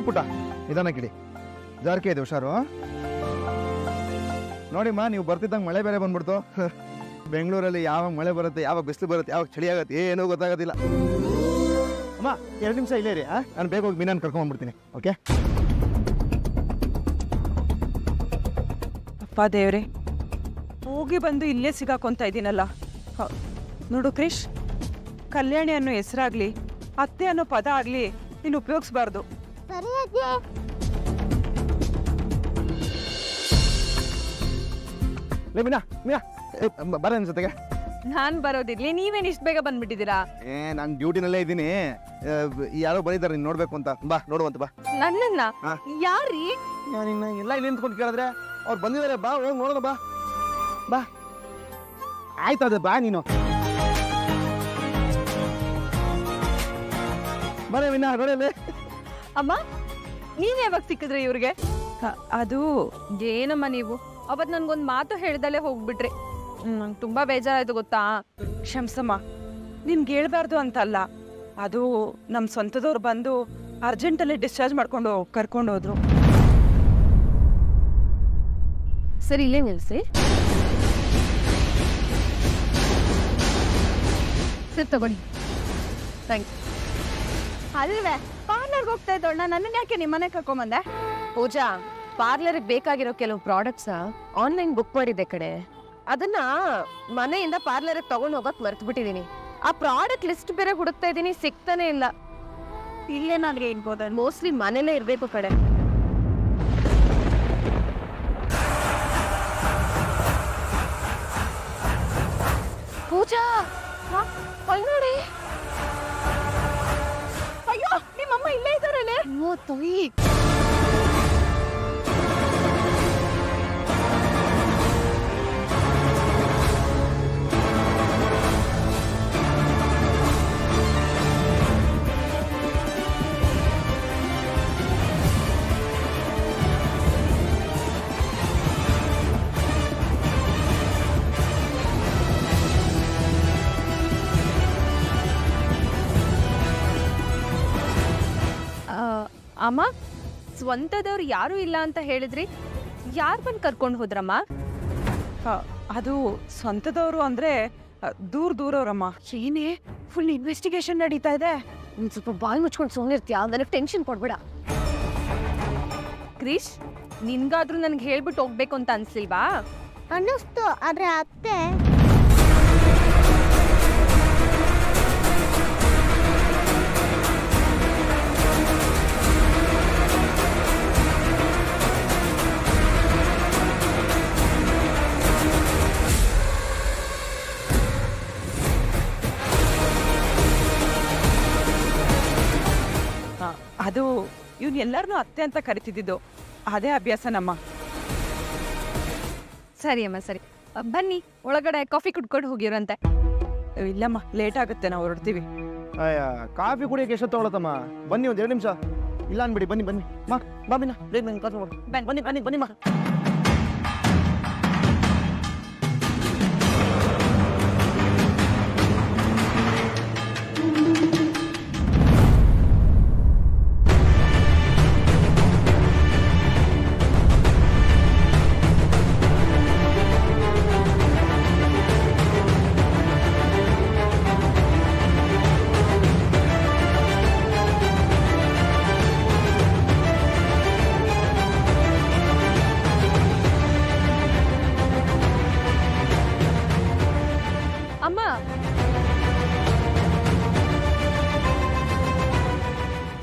ಪುಟ್ಟ ನಿಧಾನ ಕಿಡಿ, ಜಾರಕೆ ಇದೆ, ಹುಷಾರು. ನೋಡಿಮ್ಮ, ನೀವು ಬರ್ತಿದ್ದಂಗೆ ಮಳೆ ಬೇರೆ ಬಂದ್ಬಿಡ್ತು. ಬೆಂಗಳೂರಲ್ಲಿ ಯಾವಾಗ ಮಳೆ ಬರುತ್ತೆ, ಯಾವಾಗ ಬಿಸಿಲು ಬರುತ್ತೆ, ಯಾವಾಗ ಚಳಿ ಆಗುತ್ತೆ, ಏನೂ ಗೊತ್ತಾಗೋದಿಲ್ಲ. ಅಮ್ಮ 2 ನಿಮಿಷ ಇಲ್ಲೇ ರೀ. ನಾನು ಬೇಗ ಹೋಗಿ ಮೀನನ್ನು ಕರ್ಕೊಂಡ್ಬಿಡ್ತೀನಿ. ಓಕೆ? ಅಪ್ಪ ದೇವ್ರೆ, ಹೋಗಿ ಬಂದು ಇಲ್ಲೇ ಸಿಗಾಕೊಂತ ಇದ್ದೀನಲ್ಲ. ನೋಡು ಕ್ರಿಶ್, ಕಲ್ಯಾಣಿ ಅನ್ನೋ ಹೆಸರಾಗ್ಲಿ, ಅತ್ತೆ ಅನ್ನೋ ಪದ ಆಗ್ಲಿ ನೀನು ಉಪಯೋಗಿಸ್ಬಾರ್ದು. ಮೀನಾ ಮೀನಾ ಬರ ನನ್ನ ಜೊತೆಗೆ. ನಾನ್ ಬರೋದಿರ್ಲಿ, ನೀವೇನ್ ಇಷ್ಟು ಬೇಗ ಬಂದ್ಬಿಟ್ಟಿದ್ದೀರಾ? ನಾನು ಡ್ಯೂಟಿನಲ್ಲೇ ಇದ್ದೀನಿ. ಯಾರೋ ಬಂದಿದ್ದಾರೆ ನೀನು ನೋಡ್ಬೇಕು ಅಂತ. ಬಾ ನೋಡುವಂತ ಬಾ. ನನ್ನನ್ನ ಯಾರೀ? ನಾನಿನ್ನ ಎಲ್ಲ ಇಲ್ಲಿ ನಿಂತ್ಕೊಂಡು ಕೇಳಿದ್ರೆ ಅವ್ರು ಬಂದಿದ್ದಾರೆ. ಬಾ ಹೋಗಿ ನೋಡೋಣ. ಬಾ ಬಾ. ಆಯ್ತದೆ, ಬಾ ನೀನು. ಬರೇ ವಿನಾ ನೋಡಲೇ. ಅಮ್ಮ, ನೀವ್ ಯಾವಾಗ ಸಿಕ್ಕಿದ್ರಿ ಇವ್ರಿಗೆ? ಅದು ಏನಮ್ಮ ನೀವು ಅವತ್ ನನ್ಗೊಂದ್ ಮಾತು ಹೇಳ್ದಲ್ಲೇ ಹೋಗ್ಬಿಟ್ರಿ. ನಂಗೆ ತುಂಬಾ ಬೇಜಾರಾಯ್ತು ಗೊತ್ತಾ. ಕ್ಷಮ್ಸಮ್ಮ, ನಿನ್ಗೆ ಹೇಳ್ಬಾರ್ದು ಅಂತಲ್ಲ, ಅದು ನಮ್ಮ ಸ್ವಂತದವ್ರು ಬಂದು ಅರ್ಜೆಂಟಲ್ಲಿ ಡಿಸ್ಚಾರ್ಜ್ ಮಾಡ್ಕೊಂಡು ಕರ್ಕೊಂಡು ಹೋದ್ರು. ಸರಿ, ಇಲ್ಲೇ ನಿಲ್ಸಿ. ಸರಿ ತಗೊಳ್ಳಿ. ಥ್ಯಾಂಕ್ಸ್. ಅಲ್ವೇ, ಪಾರ್ಲರ್ಗೆ ಹೋಗ್ತಾ ಇದ್ದೋಣ, ನನ್ನನ್ನು ಯಾಕೆ ನಿಮ್ಮನೆ ಕರ್ಕೊಂಬಂದೆ? ಪೂಜಾ, ಪಾರ್ಲರ್ಗೆ ಬೇಕಾಗಿರೋ ಕೆಲವು ಪ್ರಾಡಕ್ಟ್ಸ್ ಆನ್ಲೈನ್ ಬುಕ್ ಮಾಡಿದ್ದೆ ಕಡೆ. ಅದನ್ನ ಮನೆಯಿಂದ ಪಾರ್ಲರ್ಗೆ ತಗೊಂಡು ಹೋಗಕ್ ಮರ್ತು ಬಿಟ್ಟಿದೀನಿ. ಆ ಪ್ರಾಡಕ್ಟ್ ಲಿಸ್ಟ್ ಬೇರೆ ಹುಡುಕ್ತಾ ಇದೀನಿ, ಸಿಗ್ತಾನೆ ಇಲ್ಲ. ಇಲ್ಲೇ ನನಗೆ ಇರ್ಬೋದ? ಮೋಸ್ಟ್ಲಿ ಮನೇಲೇ ಇರ್ಬೇಕು ಕಡೆ. ಪೂಜಾ, ನೋಡಿ. ಅಯ್ಯೋ, ನಿಮ್ಮಮ್ಮ ಇಲ್ಲೇ ಇದ್ದಾರಲ್ಲೇ. ತೊಯ್. ಅಮ್ಮ, ಸ್ವಂತದವ್ರು ಯಾರು ಇಲ್ಲ ಅಂತ ಹೇಳಿದ್ರಿ, ಯಾರು ಬಂದು ಕರ್ಕೊಂಡು ಹೋದ್ರಮ್ಮ? ಅದು ಸ್ವಂತದವರು ಅಂದ್ರೆ ದೂರವ್ರಮ್ಮ. ಏನೇ ಫುಲ್ ಇನ್ವೆಸ್ಟಿಗೇಷನ್ ನಡೀತಾ ಇದೆ. ನೀನ್ ಸ್ವಲ್ಪ ಬಾಯಿ ಮುಚ್ಕೊಂಡು ಸುಮ್ಮನಿರ್ತೀಯ, ನನಗೆ ಟೆನ್ಷನ್ ಕೊಡ್ಬೇಡ. ಕ್ರಿಶ್, ನಿನ್ಗಾದ್ರೂ ನನ್ಗೆ ಹೇಳ್ಬಿಟ್ಟು ಹೋಗ್ಬೇಕು ಅಂತ ಅನ್ಸ್ಲಿಲ್ವಾ? ಅನ್ನಿಸ್ತು, ಆದ್ರೆ ಅತ್ತೆ ಅದು ಇವ್ನು ಎಲ್ಲರನ್ನೂ ಅತ್ತೆ ಅಂತ ಕರಿತಿದ್ದು, ಅದೇ ಅಭ್ಯಾಸ ನಮ್ಮ. ಸರಿ ಅಮ್ಮ, ಸರಿ. ಬನ್ನಿ, ಒಳಗಡೆ ಕಾಫಿ ಕುಡ್ಕೊಂಡು ಹೋಗಿರಂತೆ. ಇಲ್ಲಮ್ಮ, ಲೇಟ್ ಆಗುತ್ತೆ, ನಾವು ಹೊರಡ್ತೀವಿ. ಅಯ್ಯ, ಕಾಫಿ ಕುಡಿಯೋಕೆ ಎಷ್ಟು ತಗೊಳತ್ತಮ್ಮ? ಬನ್ನಿ, ಒಂದು 2 ನಿಮಿಷ. ಇಲ್ಲ ಅನ್ಬಿಡಿ, ಬನ್ನಿ ಬನ್ನಿ. ಬಾ ಮೀನಾ, ಬೇಗ ನಂಗೆ ಕಾಫಿ ಮಾಡು. ಬನ್ನಿ ಬನ್ನಿ ಬನ್ನಿ ಮಾ.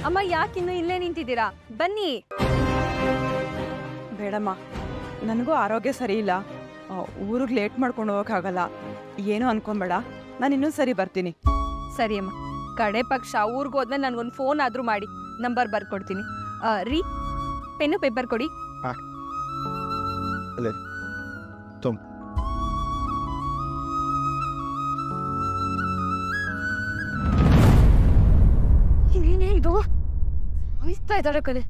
ಅಮ್ಮ, ಯಾಕಿನ್ನು ಇಲ್ಲೇ ನಿಂತಿದ್ದೀರಾ? ಬನ್ನಿ. ಬೇಡಮ್ಮ, ನನಗೂ ಆರೋಗ್ಯ ಸರಿ ಇಲ್ಲ. ಊರಿಗೆ ಲೇಟ್ ಮಾಡ್ಕೊಂಡು ಹೋಗೋಕ್ಕಾಗಲ್ಲ. ಏನೂ ಅನ್ಕೊಂಬೇಡ, ನಾನು ಇನ್ನೊಂದು ಸರಿ ಬರ್ತೀನಿ. ಸರಿ ಅಮ್ಮ, ಕಡೆ ಪಕ್ಷ ಊರಿಗೆ ಹೋದ್ಮೇಲೆ ನನಗೊಂದು ಫೋನ್ ಆದರೂ ಮಾಡಿ, ನಂಬರ್ ಬರ್ಕೊಡ್ತೀನಿ. ರೀ, ಪೆನ್ನು ಪೇಪರ್ ಕೊಡಿ. ಏನೇ ಇದು ಹೋಯ್ತಾ ಇದ್ದಾರೆ ಕಲೆ.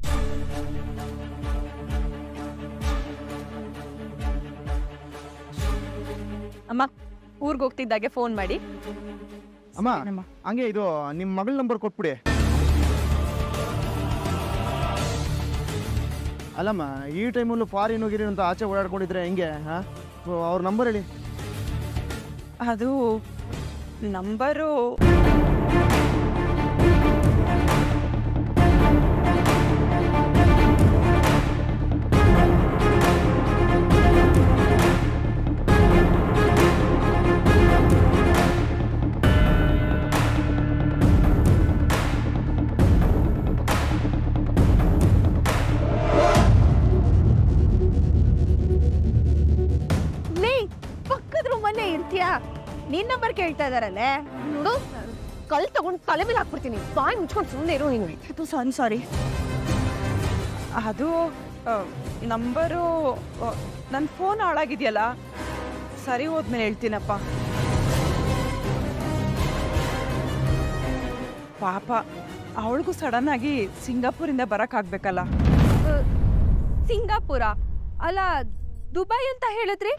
ಅಮ್ಮ, ಊರಿಗೆ ಹೋಗ್ತಿದ್ದಾಗೆ ಫೋನ್ ಮಾಡಿ. ಅಮ್ಮ, ಹಂಗೆ ಇದು ನಿಮ್ಮ ಮಗಳ ನಂಬರ್ ಕೊಟ್ಬಿಡಿ. ಅಲ್ಲಮ್ಮ ಈ ಟೈಮಲ್ಲೂ ಫಾರಿನ್ ಹೋಗಿರಿ ಅಂತ ಆಚೆ ಓಡಾಡ್ಕೊಂಡಿದ್ರೆ ಹೆಂಗೆ ಹಾಂ ಅವ್ರ ನಂಬರ್ ಹೇಳಿ. ಅದು ನಂಬರು ಪಕ್ಕದ ರೂಮಲ್ಲೇ ಇರ್ತೀಯಾ? ನಿನ್ ನಂಬರ್ ಕೇಳ್ತಾ ಇದಾರಲ್ಲೇ. ನೋಡು ಕಲ್ ತಗೊಂಡು ತಲೆ ಮೇಲೆ ಹಾಕ್ಬಿಡ್ತೀನಿ. ಬಾಯಿ ಮುಚ್ಕೊಂಡು ಸುಮ್ಮನೆ ಇರು ನೀನು. ಸಾರಿ. ಅದು ನಂಬರು ನನ್ನ ಫೋನ್ ಹಾಳಾಗಿದೆಯಲ್ಲ, ಸರಿ ಹೋದ್ಮೇಲೆ ಹೇಳ್ತೀನಪ್ಪ. ಪಾಪ ಅವಳಿಗೂ ಸಡನ್ ಆಗಿ ಸಿಂಗಾಪುರಿಂದ ಬರೋಕ್ಕಾಗಬೇಕಲ್ಲ. ಸಿಂಗಾಪುರ ಅಲ್ಲ, ದುಬೈ ಅಂತ ಹೇಳಿದ್ರಿ.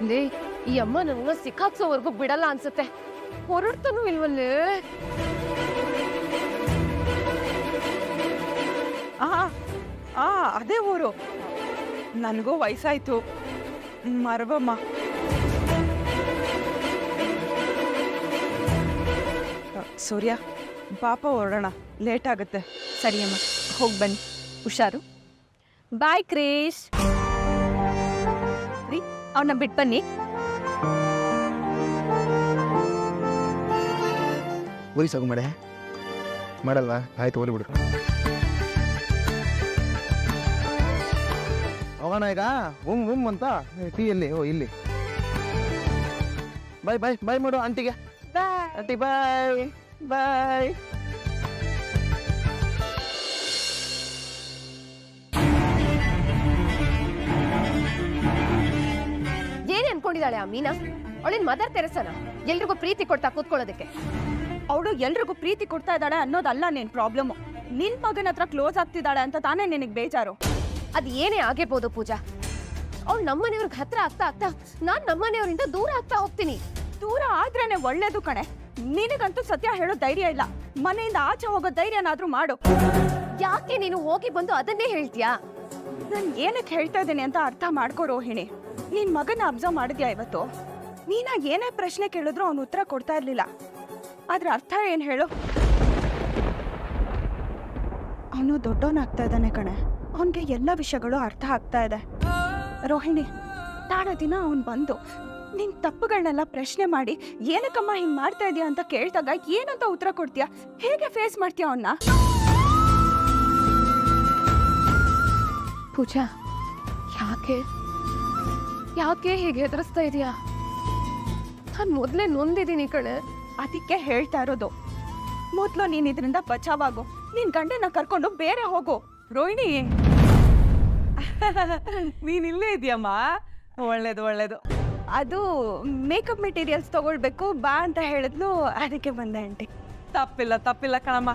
ಲೇ ಈ ಅಮ್ಮ ನನ್ನ ಸಿಕ್ಕಾಕ್ಸೋವರೆಗೂ ಬಿಡಲ್ಲ ಅನ್ಸುತ್ತೆ. ಹೊರಡ್ತಾನೂ ಇಲ್ವಲ್ಲೇ. ಅದೇ ಊರು. ನನಗೂ ವಯಸ್ಸಾಯ್ತು, ಮರವಮ್ಮ. ಸೂರ್ಯ ಪಾಪ ಹೊರಡೋಣ, ಲೇಟ್ ಆಗುತ್ತೆ. ಸರಿ ಅಮ್ಮ, ಹೋಗಿ ಬನ್ನಿ, ಹುಷಾರು. ಬಾಯ್ ಕ್ರೇಶ್. ರೀ, ಅವನ್ನ ಬಿಟ್ಟು ಬನ್ನಿ. ಊರಿ ಸಾಗು ಮಾಡಲ್ವಾ? ಆಯ್ತು, ಹೋಲಿ ಬಿಡು. ಹೋಗೋಣ ಈಗ. ಉಮ್ ಅಂತ ಟೀ ಎಲ್ಲಿ? ಓ ಇಲ್ಲಿ. ಬಾಯ್ ಬಾಯ್ ಬಾಯ್ ಮಾಡು ಆಂಟಿಗೆ. ಆಂಟಿ ಬಾಯ್ ಬಾಯ್. ಏನ್ ಅನ್ಕೊಂಡಿದ್ದಾಳೆ ಆ ಮೀನಾ? ಅವಳಿನ ಮದರ್ ತೆರೆಸನ ಎಲ್ರಿಗೂ ಪ್ರೀತಿ ಕೊಡ್ತಾ ಕೂತ್ಕೊಳ್ಳೋದಕ್ಕೆ. ಅವಳು ಎಲ್ರಿಗೂ ಪ್ರೀತಿ ಕೊಡ್ತಾ ಇದ್ದಾಳೆ ಅನ್ನೋದಲ್ಲ ನಿನ್ ಪ್ರಾಬ್ಲಮ್. ನಿನ್ ಮಗನ ಹತ್ರ ಕ್ಲೋಸ್ ಆಗ್ತಿದ್ದಾಳೆ ಅಂತ ತಾನೇ ನಿನಗೆ ಬೇಜಾರು. ಅದ್ ಏನೇ ಆಗಿರ್ಬೋದು ಪೂಜಾ, ಅವಳು ನಮ್ಮನೆಯವ್ರಿಗೆ ಹತ್ರ ಆಗ್ತಾ ಆಗ್ತಾ ನಾನ್ ನಮ್ಮನೆಯವರಿಂದ ದೂರ ಆಗ್ತಾ ಹೋಗ್ತೀನಿ. ದೂರ ಆದ್ರೇನೆ ಒಳ್ಳೇದು ಕಣೆ. ನಿನಗಂತೂ ಸತ್ಯ ಹೇಳೋ ಧೈರ್ಯ ಇಲ್ಲ. ಮನೆಯಿಂದ ಆಚೆ ಹೋಗೋ ಧೈರ್ಯನಾದ್ರೂ ಮಾಡು. ಯಾಕೆ ನೀನು ಹೋಗಿ ಬಂದು ಅದನ್ನೇ ಹೇಳ್ತೀಯಾ? ನಾನು ಏನಕ್ಕೆ ಹೇಳ್ತಾ ಇದ್ದೀನಿ ಅಂತ ಅರ್ಥ ಮಾಡ್ಕೋ ರೋಹಿಣಿ. ನಿನ್ ಮಗನ ಅಬ್ಸರ್ವ್ ಮಾಡಿದ್ಯಾ ಇವತ್ತು? ನೀನ ಏನೇ ಪ್ರಶ್ನೆ ಕೇಳಿದ್ರು ಅವನು ಉತ್ತರ ಕೊಡ್ತಾ ಇರ್ಲಿಲ್ಲ. ಆದ್ರೆ ಅರ್ಥ ಏನ್ ಹೇಳು? ಅವನು ದೊಡ್ಡವನಾಗ್ತಾ ಇದ್ದಾನೆ ಕಣೆ. ಅವನ್ಗೆ ಎಲ್ಲ ವಿಷಯಗಳು ಅರ್ಥ ಆಗ್ತಾ ಇದೆ. ರೋಹಿಣಿ, ನಾಳೆ ದಿನ ಅವನ್ ಬಂದು ನಿನ್ ತಪ್ಪುಗಳನ್ನೆಲ್ಲ ಪ್ರಶ್ನೆ ಮಾಡಿ ಏನಕ್ಕಮ್ಮ ಹಿಂಗ್ ಮಾಡ್ತಾ ಇದೀಯ ಅಂತ ಕೇಳ್ದಾಗ ಏನಂತ ಉತ್ತರ ಕೊಡ್ತೀಯ? ಹೇಗೆ ಫೇಸ್ ಮಾಡ್ತೀಯ ಅವನ್ನ? ಪೂಜಾ, ಯಾಕೆ ಹೇಗೆ ಎದುರಿಸ್ತಾ ಇದೀಯಾ? ನಾನ್ ಮೊದ್ಲೇ ನೊಂದಿದ್ದೀನಿ ಕಣೆ. ಅದಕ್ಕೆ ಹೇಳ್ತಾ ಇರೋದು, ಮೊದ್ಲು ನೀನ್ ಇದರಿಂದ ಬಚಾವಾಗು. ನಿನ್ ಗಂಡನ ಕರ್ಕೊಂಡು ಬೇರೆ ಹೋಗು. ರೋಹಿಣಿ, ನೀನ್ ಇಲ್ಲೇ ಇದೆಯಮ್ಮ. ಒಳ್ಳೇದು ಒಳ್ಳೇದು. ಅದು ಮೇಕಪ್ ಮೆಟೀರಿಯಲ್ಸ್ ತಗೊಳ್ಬೇಕು ಬಾ ಅಂತ ಹೇಳಿದ್ಲು, ಅದಕ್ಕೆ ಬಂದೆ ಆಂಟಿ. ತಪ್ಪಿಲ್ಲ ಕಣಮ್ಮ.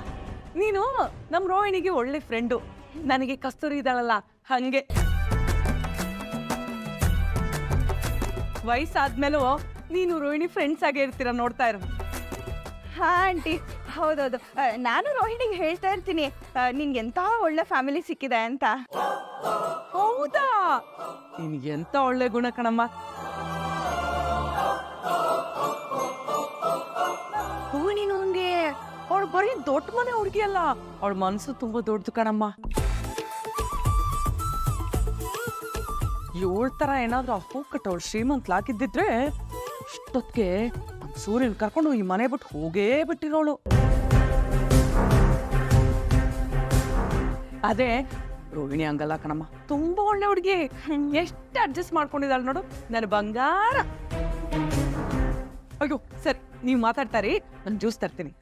ನೀನು ನಮ್ಮ ರೋಹಿಣಿಗೆ ಒಳ್ಳೆ ಫ್ರೆಂಡು. ನನಗೆ ಕಸ್ತೂರಿ ಇದ್ದಾಳಲ್ಲ ಹಂಗೆ. ವಯಸ್ಸಾದ್ಮೇಲೂ ನೀನು ರೋಹಿಣಿ ಫ್ರೆಂಡ್ಸ್ ಆಗೇ ಇರ್ತೀರ, ನೋಡ್ತಾ ಇರು. ಹಾ ಆಂಟಿ, ಹೌದೌದು. ನಾನು ರೋಹಿಣಿಗೆ ಹೇಳ್ತಾ ಇರ್ತೀನಿ ನಿನ್ಗೆ ಎಂತ ಒಳ್ಳೆ ಫ್ಯಾಮಿಲಿ ಸಿಕ್ಕಿದೆ ಅಂತ. ಹೌದಾ? ನಿನ್ಗೆ ಎಂತ ಒಳ್ಳೆ ಗುಣ ಕಣಮ್ಮ. ರೋಹಿಣಿ ನಂಗೆ ಅವಳು ಬರೀ ದೊಡ್ಡ ಮನೆ ಹುಡುಗಿ ಅಲ್ಲ, ಅವಳ ಮನಸ್ಸು ತುಂಬಾ ದೊಡ್ಡದು ಕಣಮ್ಮ. ಇವಳ ತರ ಏನಾದ್ರೂ ಹೋಗ್ಕಟ್ಟು ಅವಳು ಶ್ರೀಮಂತಲಾಗಿದ್ದಿದ್ರೆ ಇಷ್ಟೊತ್ತಿಗೆ ಸೂರ್ಯನ್ ಕರ್ಕೊಂಡು ಈ ಮನೆ ಬಿಟ್ಟು ಹೋಗೇ ಬಿಟ್ಟಿರೋಳು. ಅದೇ ರೋಹಿಣಿ ಹಂಗಲ್ಲ ಕಣಮ್ಮ, ತುಂಬಾ ಒಳ್ಳೆ ಹುಡುಗಿ. ಎಷ್ಟು ಅಡ್ಜಸ್ಟ್ ಮಾಡ್ಕೊಂಡಿದ್ದಾಳೆ ನೋಡು, ನನ್ನ ಬಂಗಾರ. ಅಯ್ಯೋ ಸರಿ, ನೀವು ಮಾತಾಡ್ತಾರಿ, ನಾನು ಜ್ಯೂಸ್ ತರ್ತೀನಿ.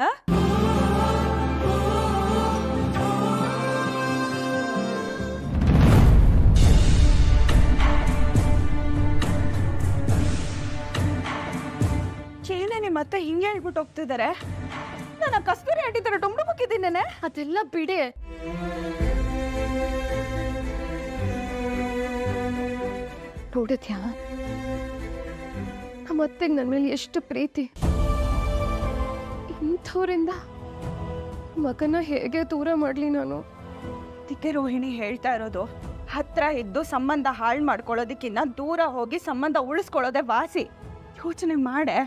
ಚೇನೆ ಮತ್ತೆ ಹಿಂಗೆ ಹೇಳ್ಬಿಟ್ಟು ಹೋಗ್ತಿದ್ದಾರೆ. ನಾನು ಕಸ್ತೂರಿ ಆಂಟಿ ಡೊಂಬು ಮುಕ್ಕಿದ್ದೀನಿ. ಅದೆಲ್ಲ ಬಿಡೆ. ನೋಡಿದ್ಯಾ, ನಮ್ಮ ಅತ್ತೆಗೆ ನನ್ನ ಮೇಲೆ ಎಷ್ಟು ಪ್ರೀತಿ. ಇಂಥವ್ರಿಂದ ಮಗನ ಹೇಗೆ ದೂರ ಮಾಡಲಿ ನಾನು? ಅದಕ್ಕೆ ರೋಹಿಣಿ ಹೇಳ್ತಾ ಇರೋದು, ಹತ್ರ ಇದ್ದು ಸಂಬಂಧ ಹಾಳು ಮಾಡ್ಕೊಳ್ಳೋದಕ್ಕಿಂತ ದೂರ ಹೋಗಿ ಸಂಬಂಧ ಉಳಿಸ್ಕೊಳ್ಳೋದೇ ವಾಸಿ. ಯೋಚನೆ ಮಾಡೆ.